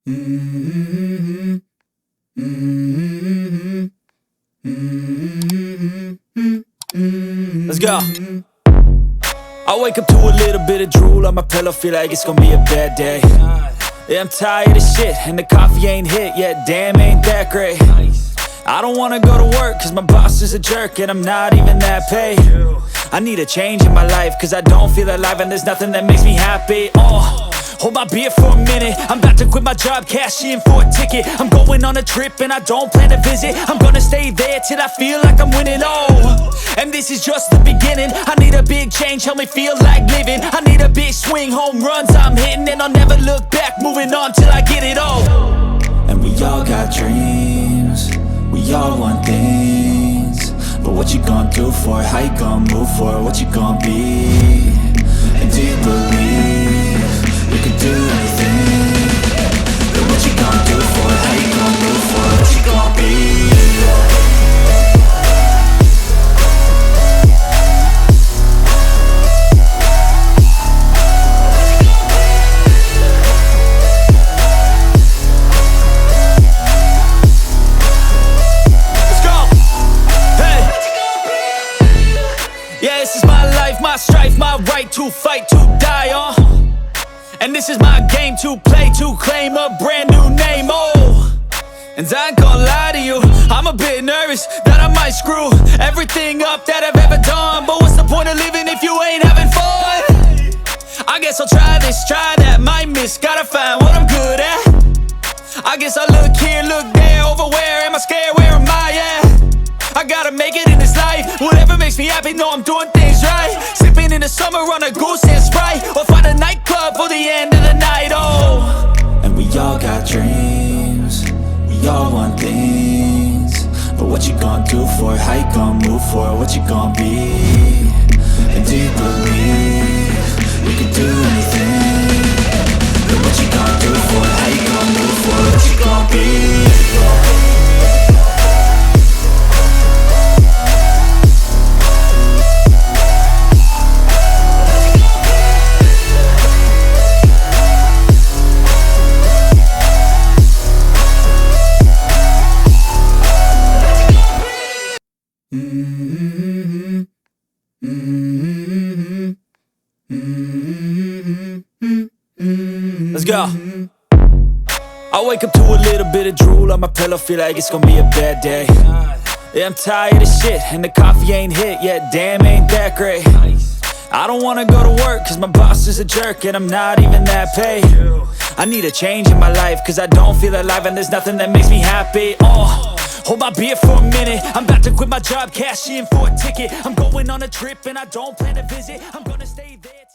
Let's go. I wake up to a little bit of drool on my pillow, feel like it's gonna be a bad day. Yeah, I'm tired of shit, and the coffee ain't hit yet, damn, ain't that great. I don't wanna go to work, cause my boss is a jerk, and I'm not even that paid. I need a change in my life, cause I don't feel alive, and there's nothing that makes me happy. Hold my beer for a minute, I'm about to quit my job, cash in for a ticket. I'm going on a trip and I don't plan to visit. I'm gonna stay there till I feel like I'm winning, and this is just the beginning. I need a big change, help me feel like living. I need a big swing, home runs I'm hitting, and I'll never look back, moving on till I get it all. And we all got dreams, we all want things, but what you gonna do for it? How you gonna move for it? What you gonna be? And do you believe you can do anything? But what you gonna do for it? How you gonna move for it? What you gonna be? Yeah, this is my life, my strife, my right to fight, to die on. And this is my game to play, to claim a brand new name, And I ain't gonna lie to you, I'm a bit nervous that I might screw everything up that I've ever done. But what's the point of living if you ain't having fun? I guess I'll try this, try that, might miss, gotta find what I'm good at. I guess I look here, look there, over where am I scared, where am I at? I gotta make it in this life, whatever makes me happy, know I'm doing things right. Sipping in the summer on a goose and Sprite, or find a nightclub for the end of the night, And we all got dreams, we all want things, but what you gonna do for it? How you gonna move for it? What you gonna be? And do you believe you can do anything? But what you gonna do for it? How you gonna move for it? What you gonna be? Let's go. I wake up to a little bit of drool on my pillow, feel like it's gonna be a bad day. Yeah, I'm tired of shit, and the coffee ain't hit yet, damn, ain't that great. I don't wanna go to work, cause my boss is a jerk, and I'm not even that paid. I need a change in my life, cause I don't feel alive, and there's nothing that makes me happy. Hold my beer for a minute, I'm about to quit my job, cash in for a ticket. I'm going on a trip and I don't plan to visit. I'm gonna stay there.